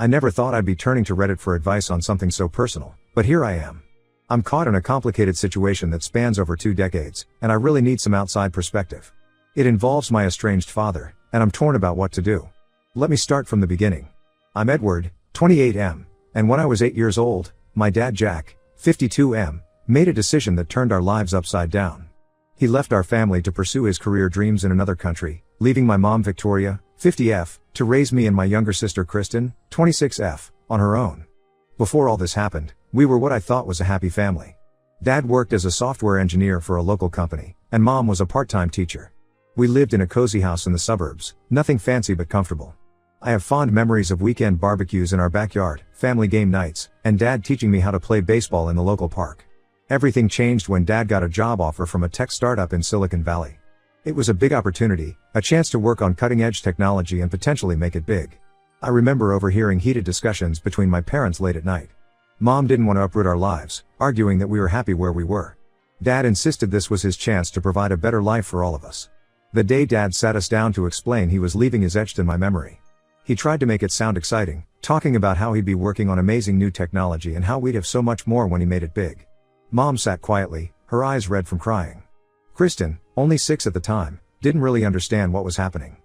I never thought I'd be turning to Reddit for advice on something so personal, but here I am. I'm caught in a complicated situation that spans over 2 decades, and I really need some outside perspective. It involves my estranged father, and I'm torn about what to do. Let me start from the beginning. I'm Edward, 28M, and when I was 8 years old, my dad Jack, 52M, made a decision that turned our lives upside down. He left our family to pursue his career dreams in another country, leaving my mom Victoria, 50F, to raise me and my younger sister Kristen, 26F, on her own. Before all this happened, we were what I thought was a happy family. Dad worked as a software engineer for a local company, and mom was a part-time teacher. We lived in a cozy house in the suburbs, nothing fancy but comfortable. I have fond memories of weekend barbecues in our backyard, family game nights, and Dad teaching me how to play baseball in the local park. Everything changed when Dad got a job offer from a tech startup in Silicon Valley. It was a big opportunity, a chance to work on cutting-edge technology and potentially make it big. I remember overhearing heated discussions between my parents late at night. Mom didn't want to uproot our lives, arguing that we were happy where we were. Dad insisted this was his chance to provide a better life for all of us. The day Dad sat us down to explain he was leaving is etched in my memory. He tried to make it sound exciting, talking about how he'd be working on amazing new technology and how we'd have so much more when he made it big. Mom sat quietly, her eyes red from crying. Kristen, only 6 at the time, didn't really understand what was happening.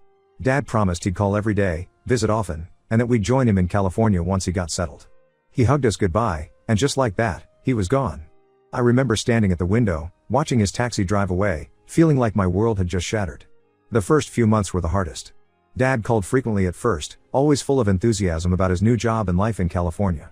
Dad promised he'd call every day, visit often, and that we'd join him in California once he got settled. He hugged us goodbye, and just like that, he was gone. I remember standing at the window, watching his taxi drive away, feeling like my world had just shattered. The first few months were the hardest. Dad called frequently at first, always full of enthusiasm about his new job and life in California.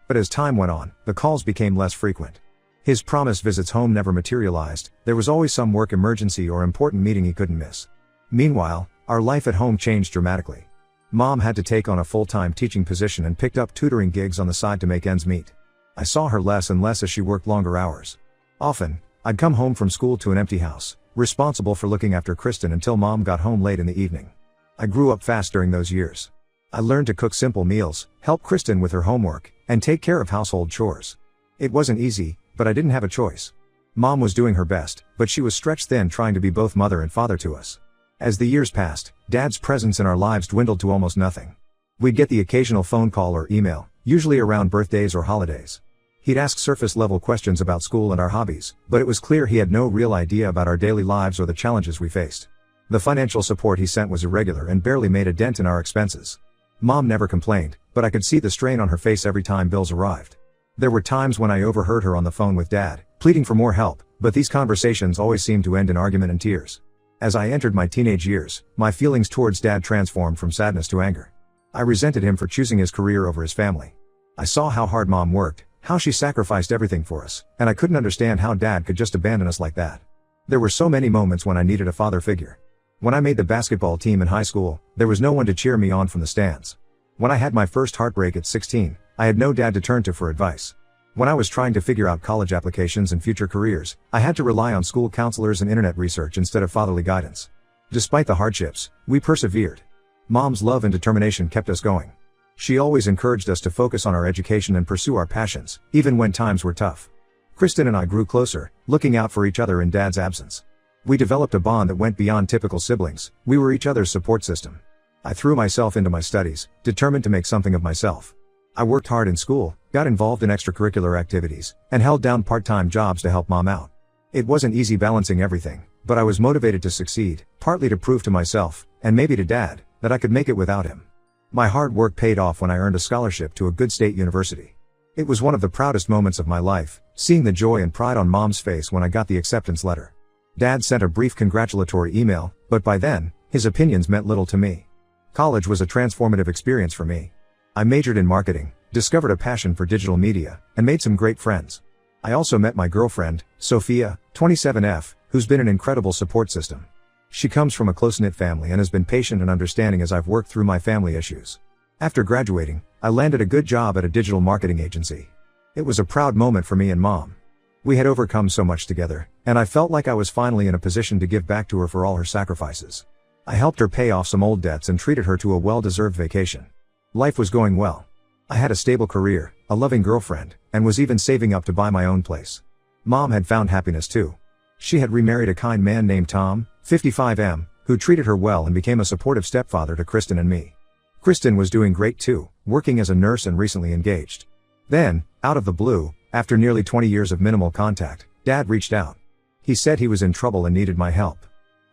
But as time went on, the calls became less frequent. His promised visits home never materialized, there was always some work emergency or important meeting he couldn't miss. Meanwhile, our life at home changed dramatically. Mom had to take on a full-time teaching position and picked up tutoring gigs on the side to make ends meet. I saw her less and less as she worked longer hours. Often, I'd come home from school to an empty house, responsible for looking after Kristen until Mom got home late in the evening. I grew up fast during those years. I learned to cook simple meals, help Kristen with her homework, and take care of household chores. It wasn't easy, but I didn't have a choice. Mom was doing her best, but she was stretched thin trying to be both mother and father to us. As the years passed, Dad's presence in our lives dwindled to almost nothing. We'd get the occasional phone call or email, usually around birthdays or holidays. He'd ask surface-level questions about school and our hobbies, but it was clear he had no real idea about our daily lives or the challenges we faced. The financial support he sent was irregular and barely made a dent in our expenses. Mom never complained, but I could see the strain on her face every time bills arrived. There were times when I overheard her on the phone with Dad, pleading for more help, but these conversations always seemed to end in argument and tears. As I entered my teenage years, my feelings towards Dad transformed from sadness to anger. I resented him for choosing his career over his family. I saw how hard Mom worked, how she sacrificed everything for us, and I couldn't understand how Dad could just abandon us like that. There were so many moments when I needed a father figure. When I made the basketball team in high school, there was no one to cheer me on from the stands. When I had my first heartbreak at 16, I had no dad to turn to for advice. When I was trying to figure out college applications and future careers, I had to rely on school counselors and internet research instead of fatherly guidance. Despite the hardships, we persevered. Mom's love and determination kept us going. She always encouraged us to focus on our education and pursue our passions, even when times were tough. Kristen and I grew closer, looking out for each other in Dad's absence. We developed a bond that went beyond typical siblings. We were each other's support system. I threw myself into my studies, determined to make something of myself. I worked hard in school, got involved in extracurricular activities, and held down part-time jobs to help Mom out. It wasn't easy balancing everything, but I was motivated to succeed, partly to prove to myself, and maybe to Dad, that I could make it without him. My hard work paid off when I earned a scholarship to a good state university. It was one of the proudest moments of my life, seeing the joy and pride on Mom's face when I got the acceptance letter. Dad sent a brief congratulatory email, but by then, his opinions meant little to me. College was a transformative experience for me. I majored in marketing, discovered a passion for digital media, and made some great friends. I also met my girlfriend, Sophia, 27F, who's been an incredible support system. She comes from a close-knit family and has been patient and understanding as I've worked through my family issues. After graduating, I landed a good job at a digital marketing agency. It was a proud moment for me and Mom. We had overcome so much together, and I felt like I was finally in a position to give back to her for all her sacrifices. I helped her pay off some old debts and treated her to a well-deserved vacation. Life was going well. I had a stable career, a loving girlfriend, and was even saving up to buy my own place. Mom had found happiness too. She had remarried a kind man named Tom, 55M, who treated her well and became a supportive stepfather to Kristen and me. Kristen was doing great too, working as a nurse and recently engaged. Then, out of the blue, after nearly 20 years of minimal contact, Dad reached out. He said he was in trouble and needed my help.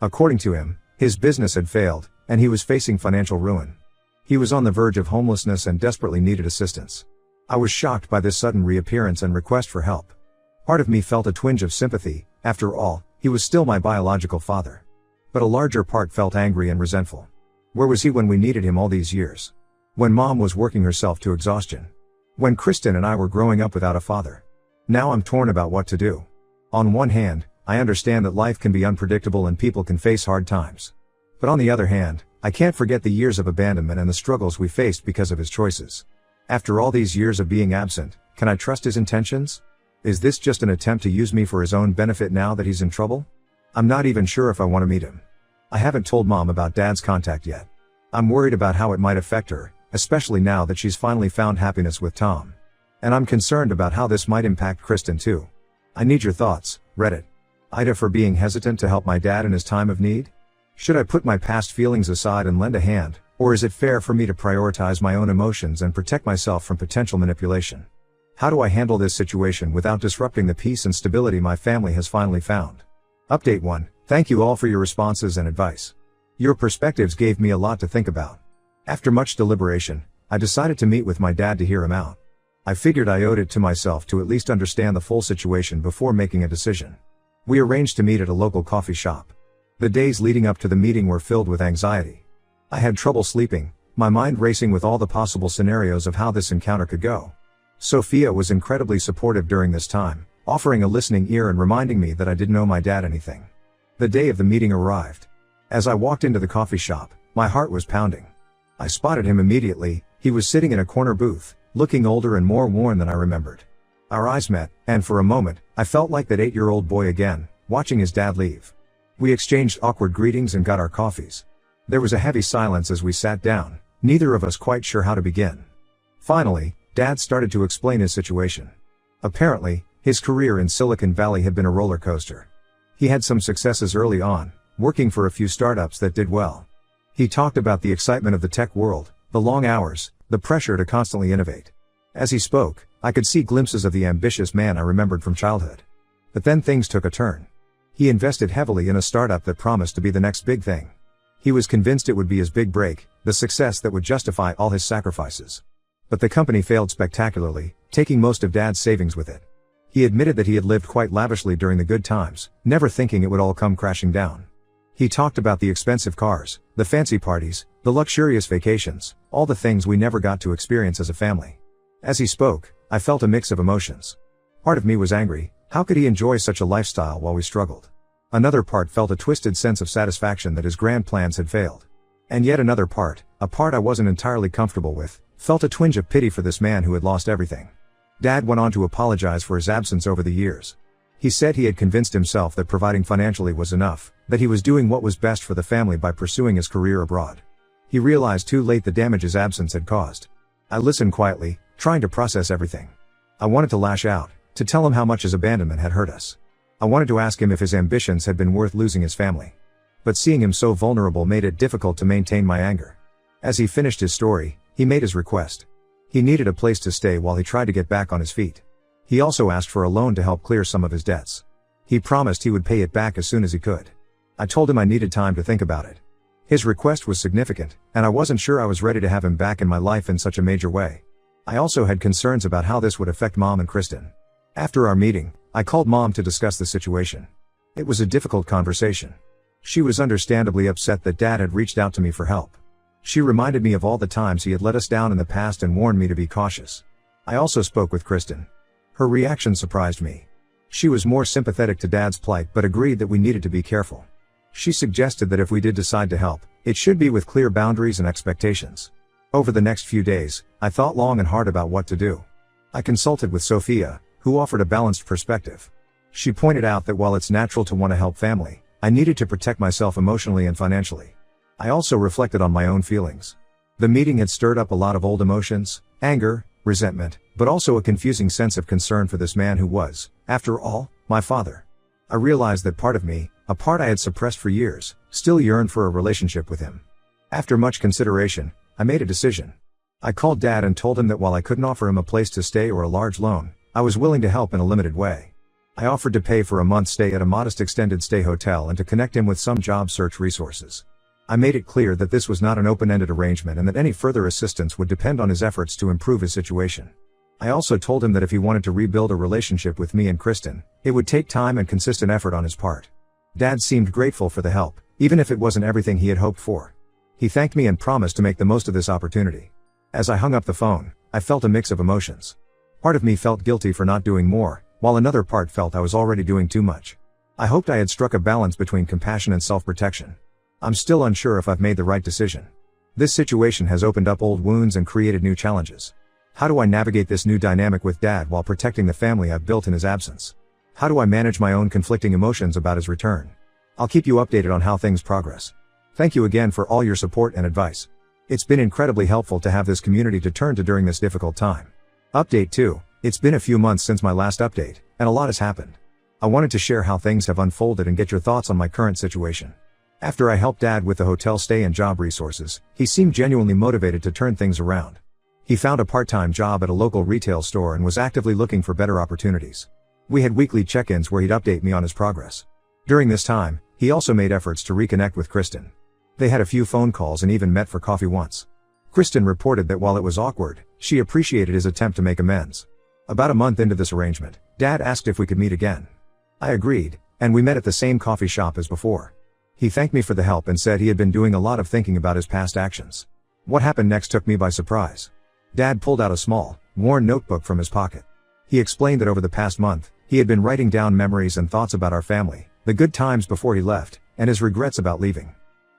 According to him, his business had failed, and he was facing financial ruin. He was on the verge of homelessness and desperately needed assistance. I was shocked by this sudden reappearance and request for help. Part of me felt a twinge of sympathy. After all, he was still my biological father. But a larger part felt angry and resentful. Where was he when we needed him all these years? When Mom was working herself to exhaustion? When Kristen and I were growing up without a father? Now I'm torn about what to do. On one hand, I understand that life can be unpredictable and people can face hard times. But on the other hand, I can't forget the years of abandonment and the struggles we faced because of his choices. After all these years of being absent, can I trust his intentions? Is this just an attempt to use me for his own benefit now that he's in trouble? I'm not even sure if I want to meet him. I haven't told Mom about Dad's contact yet. I'm worried about how it might affect her, especially now that she's finally found happiness with Tom. And I'm concerned about how this might impact Kristen too. I need your thoughts, Reddit. Ida, for being hesitant to help my dad in his time of need? Should I put my past feelings aside and lend a hand, or is it fair for me to prioritize my own emotions and protect myself from potential manipulation? How do I handle this situation without disrupting the peace and stability my family has finally found? Update 1. Thank you all for your responses and advice. Your perspectives gave me a lot to think about. After much deliberation, I decided to meet with my dad to hear him out. I figured I owed it to myself to at least understand the full situation before making a decision. We arranged to meet at a local coffee shop. The days leading up to the meeting were filled with anxiety. I had trouble sleeping, my mind racing with all the possible scenarios of how this encounter could go. Sophia was incredibly supportive during this time, offering a listening ear and reminding me that I didn't owe my dad anything. The day of the meeting arrived. As I walked into the coffee shop, my heart was pounding. I spotted him immediately. He was sitting in a corner booth, looking older and more worn than I remembered. Our eyes met, and for a moment, I felt like that 8-year-old boy again, watching his dad leave. We exchanged awkward greetings and got our coffees. There was a heavy silence as we sat down, neither of us quite sure how to begin. Finally, Dad started to explain his situation. Apparently, his career in Silicon Valley had been a roller coaster. He had some successes early on, working for a few startups that did well. He talked about the excitement of the tech world, the long hours, the pressure to constantly innovate. As he spoke, I could see glimpses of the ambitious man I remembered from childhood. But then things took a turn. He invested heavily in a startup that promised to be the next big thing. He was convinced it would be his big break, the success that would justify all his sacrifices. But the company failed spectacularly, taking most of Dad's savings with it. He admitted that he had lived quite lavishly during the good times, never thinking it would all come crashing down. He talked about the expensive cars, the fancy parties, the luxurious vacations, all the things we never got to experience as a family. As he spoke, I felt a mix of emotions. Part of me was angry. How could he enjoy such a lifestyle while we struggled? Another part felt a twisted sense of satisfaction that his grand plans had failed. And yet another part, a part I wasn't entirely comfortable with, felt a twinge of pity for this man who had lost everything. Dad went on to apologize for his absence over the years. He said he had convinced himself that providing financially was enough, that he was doing what was best for the family by pursuing his career abroad. He realized too late the damage his absence had caused. I listened quietly, trying to process everything. I wanted to lash out, to tell him how much his abandonment had hurt us. I wanted to ask him if his ambitions had been worth losing his family. But seeing him so vulnerable made it difficult to maintain my anger. As he finished his story, he made his request. He needed a place to stay while he tried to get back on his feet. He also asked for a loan to help clear some of his debts. He promised he would pay it back as soon as he could. I told him I needed time to think about it. His request was significant, and I wasn't sure I was ready to have him back in my life in such a major way. I also had concerns about how this would affect Mom and Kristen. After our meeting, I called Mom to discuss the situation. It was a difficult conversation. She was understandably upset that Dad had reached out to me for help. She reminded me of all the times he had let us down in the past and warned me to be cautious. I also spoke with Kristen. Her reaction surprised me. She was more sympathetic to Dad's plight but agreed that we needed to be careful. She suggested that if we did decide to help, it should be with clear boundaries and expectations. Over the next few days, I thought long and hard about what to do. I consulted with Sophia, who offered a balanced perspective. She pointed out that while it's natural to want to help family, I needed to protect myself emotionally and financially. I also reflected on my own feelings. The meeting had stirred up a lot of old emotions, anger, resentment, but also a confusing sense of concern for this man who was, after all, my father. I realized that part of me, a part I had suppressed for years, still yearned for a relationship with him. After much consideration, I made a decision. I called Dad and told him that while I couldn't offer him a place to stay or a large loan, I was willing to help in a limited way. I offered to pay for a month's stay at a modest extended stay hotel and to connect him with some job search resources. I made it clear that this was not an open-ended arrangement and that any further assistance would depend on his efforts to improve his situation. I also told him that if he wanted to rebuild a relationship with me and Kristen, it would take time and consistent effort on his part. Dad seemed grateful for the help, even if it wasn't everything he had hoped for. He thanked me and promised to make the most of this opportunity. As I hung up the phone, I felt a mix of emotions. Part of me felt guilty for not doing more, while another part felt I was already doing too much. I hoped I had struck a balance between compassion and self-protection. I'm still unsure if I've made the right decision. This situation has opened up old wounds and created new challenges. How do I navigate this new dynamic with Dad while protecting the family I've built in his absence? How do I manage my own conflicting emotions about his return? I'll keep you updated on how things progress. Thank you again for all your support and advice. It's been incredibly helpful to have this community to turn to during this difficult time. Update 2. It's been a few months since my last update, and a lot has happened. I wanted to share how things have unfolded and get your thoughts on my current situation. After I helped Dad with the hotel stay and job resources, he seemed genuinely motivated to turn things around. He found a part-time job at a local retail store and was actively looking for better opportunities. We had weekly check-ins where he'd update me on his progress. During this time, he also made efforts to reconnect with Kristen. They had a few phone calls and even met for coffee once. Kristen reported that while it was awkward, she appreciated his attempt to make amends. About a month into this arrangement, Dad asked if we could meet again. I agreed, and we met at the same coffee shop as before. He thanked me for the help and said he had been doing a lot of thinking about his past actions. What happened next took me by surprise. Dad pulled out a small, worn notebook from his pocket. He explained that over the past month, he had been writing down memories and thoughts about our family, the good times before he left, and his regrets about leaving.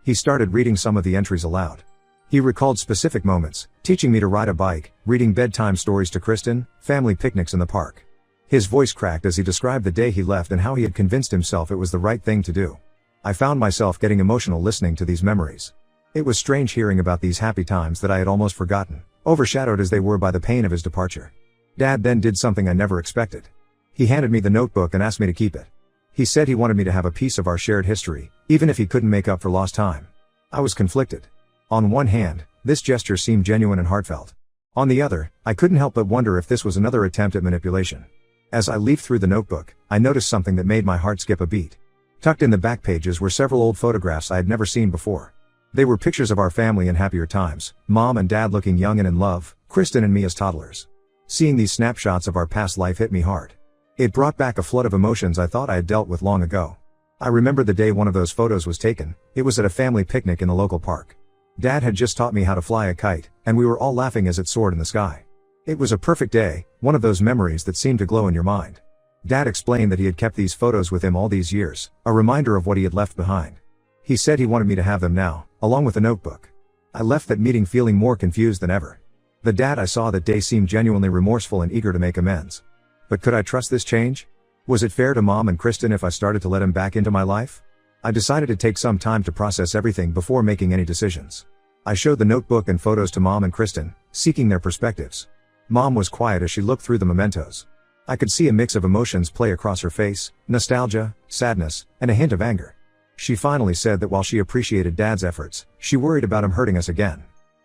He started reading some of the entries aloud. He recalled specific moments, teaching me to ride a bike, reading bedtime stories to Kristen, family picnics in the park. His voice cracked as he described the day he left and how he had convinced himself it was the right thing to do. I found myself getting emotional listening to these memories. It was strange hearing about these happy times that I had almost forgotten, overshadowed as they were by the pain of his departure. Dad then did something I never expected. He handed me the notebook and asked me to keep it. He said he wanted me to have a piece of our shared history, even if he couldn't make up for lost time. I was conflicted. On one hand, this gesture seemed genuine and heartfelt. On the other, I couldn't help but wonder if this was another attempt at manipulation. As I leafed through the notebook, I noticed something that made my heart skip a beat. Tucked in the back pages were several old photographs I had never seen before. They were pictures of our family in happier times, Mom and Dad looking young and in love, Kristen and me as toddlers. Seeing these snapshots of our past life hit me hard. It brought back a flood of emotions I thought I had dealt with long ago. I remember the day one of those photos was taken. It was at a family picnic in the local park. Dad had just taught me how to fly a kite, and we were all laughing as it soared in the sky. It was a perfect day, one of those memories that seem to glow in your mind. Dad explained that he had kept these photos with him all these years, a reminder of what he had left behind. He said he wanted me to have them now, along with a notebook. I left that meeting feeling more confused than ever. The Dad I saw that day seemed genuinely remorseful and eager to make amends. But could I trust this change? Was it fair to Mom and Kristen if I started to let him back into my life? I decided to take some time to process everything before making any decisions. I showed the notebook and photos to Mom and Kristen, seeking their perspectives. Mom was quiet as she looked through the mementos. I could see a mix of emotions play across her face, nostalgia, sadness, and a hint of anger. She finally said that while she appreciated Dad's efforts, she worried about him hurting us again.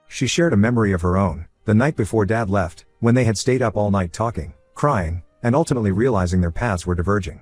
She shared a memory of her own, the night before Dad left, when they had stayed up all night talking, crying, and ultimately realizing their paths were diverging.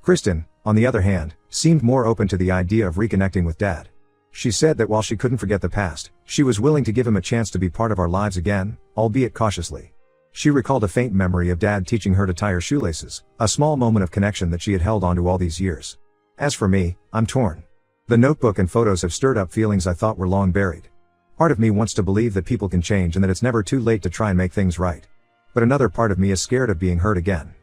Kristen, on the other hand, seemed more open to the idea of reconnecting with Dad. She said that while she couldn't forget the past, she was willing to give him a chance to be part of our lives again, albeit cautiously. She recalled a faint memory of Dad teaching her to tie her shoelaces, a small moment of connection that she had held onto all these years. As for me, I'm torn. The notebook and photos have stirred up feelings I thought were long buried. Part of me wants to believe that people can change and that it's never too late to try and make things right. But another part of me is scared of being hurt again.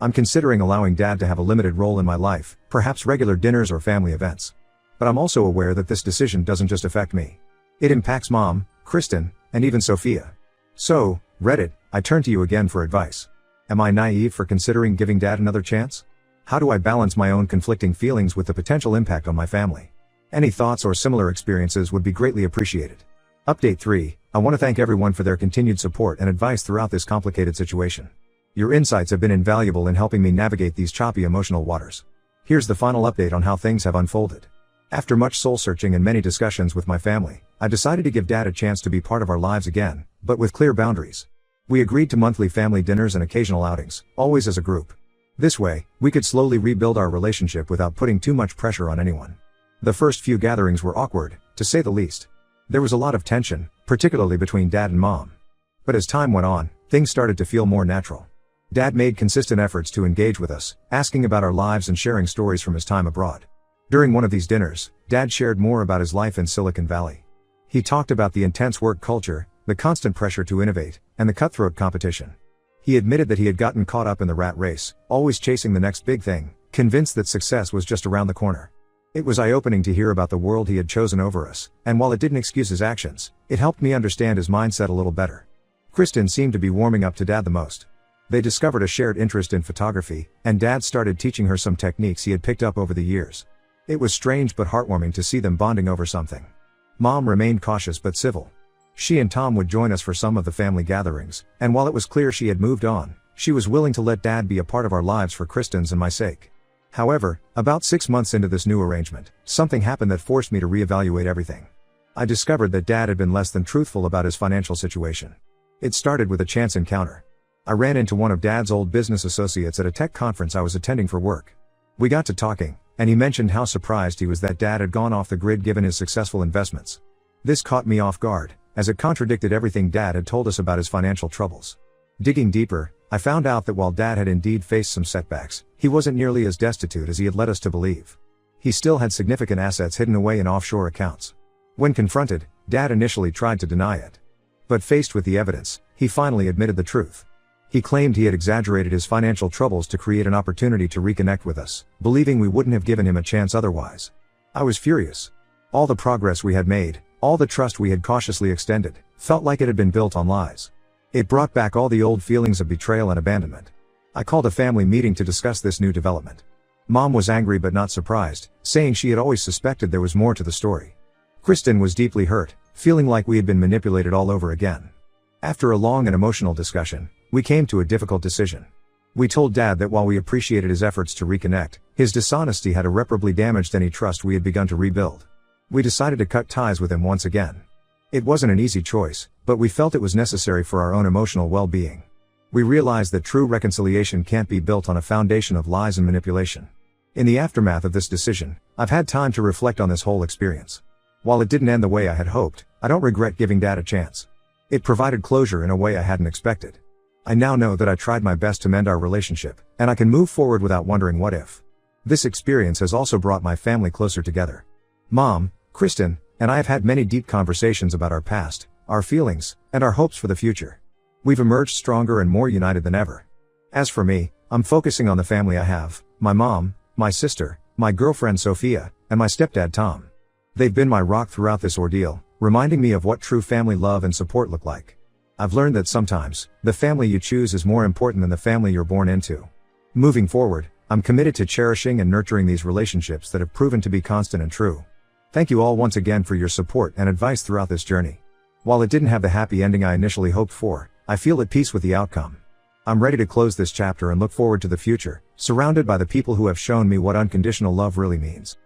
I'm considering allowing Dad to have a limited role in my life, perhaps regular dinners or family events. But I'm also aware that this decision doesn't just affect me. It impacts Mom, Kristen, and even Sophia. So, Reddit, I turn to you again for advice. Am I naive for considering giving Dad another chance? How do I balance my own conflicting feelings with the potential impact on my family? Any thoughts or similar experiences would be greatly appreciated. Update 3. I want to thank everyone for their continued support and advice throughout this complicated situation. Your insights have been invaluable in helping me navigate these choppy emotional waters. Here's the final update on how things have unfolded. After much soul-searching and many discussions with my family, I decided to give Dad a chance to be part of our lives again, but with clear boundaries. We agreed to monthly family dinners and occasional outings, always as a group. This way, we could slowly rebuild our relationship without putting too much pressure on anyone. The first few gatherings were awkward, to say the least. There was a lot of tension, particularly between Dad and Mom. But as time went on, things started to feel more natural. Dad made consistent efforts to engage with us, asking about our lives and sharing stories from his time abroad. During one of these dinners, Dad shared more about his life in Silicon Valley. He talked about the intense work culture, the constant pressure to innovate, and the cutthroat competition. He admitted that he had gotten caught up in the rat race, always chasing the next big thing, convinced that success was just around the corner. It was eye-opening to hear about the world he had chosen over us, and while it didn't excuse his actions, it helped me understand his mindset a little better. Kristen seemed to be warming up to Dad the most. They discovered a shared interest in photography, and Dad started teaching her some techniques he had picked up over the years. It was strange but heartwarming to see them bonding over something. Mom remained cautious but civil. She and Tom would join us for some of the family gatherings, and while it was clear she had moved on, she was willing to let Dad be a part of our lives for Kristen's and my sake. However, about 6 months into this new arrangement, something happened that forced me to reevaluate everything. I discovered that Dad had been less than truthful about his financial situation. It started with a chance encounter. I ran into one of Dad's old business associates at a tech conference I was attending for work. We got to talking, and he mentioned how surprised he was that Dad had gone off the grid given his successful investments. This caught me off guard, as it contradicted everything Dad had told us about his financial troubles. Digging deeper, I found out that while Dad had indeed faced some setbacks, he wasn't nearly as destitute as he had led us to believe. He still had significant assets hidden away in offshore accounts. When confronted, Dad initially tried to deny it. But faced with the evidence, he finally admitted the truth. He claimed he had exaggerated his financial troubles to create an opportunity to reconnect with us, believing we wouldn't have given him a chance otherwise. I was furious. All the progress we had made, all the trust we had cautiously extended, felt like it had been built on lies. It brought back all the old feelings of betrayal and abandonment. I called a family meeting to discuss this new development. Mom was angry but not surprised, saying she had always suspected there was more to the story. Kristen was deeply hurt, feeling like we had been manipulated all over again. After a long and emotional discussion, we came to a difficult decision. We told Dad that while we appreciated his efforts to reconnect, his dishonesty had irreparably damaged any trust we had begun to rebuild. We decided to cut ties with him once again. It wasn't an easy choice, but we felt it was necessary for our own emotional well-being. We realized that true reconciliation can't be built on a foundation of lies and manipulation. In the aftermath of this decision, I've had time to reflect on this whole experience. While it didn't end the way I had hoped, I don't regret giving Dad a chance. It provided closure in a way I hadn't expected. I now know that I tried my best to mend our relationship, and I can move forward without wondering what if. This experience has also brought my family closer together. Mom, Kristen, and I have had many deep conversations about our past, our feelings, and our hopes for the future. We've emerged stronger and more united than ever. As for me, I'm focusing on the family I have, my mom, my sister, my girlfriend Sophia, and my stepdad Tom. They've been my rock throughout this ordeal, reminding me of what true family love and support look like. I've learned that sometimes, the family you choose is more important than the family you're born into. Moving forward, I'm committed to cherishing and nurturing these relationships that have proven to be constant and true. Thank you all once again for your support and advice throughout this journey. While it didn't have the happy ending I initially hoped for, I feel at peace with the outcome. I'm ready to close this chapter and look forward to the future, surrounded by the people who have shown me what unconditional love really means.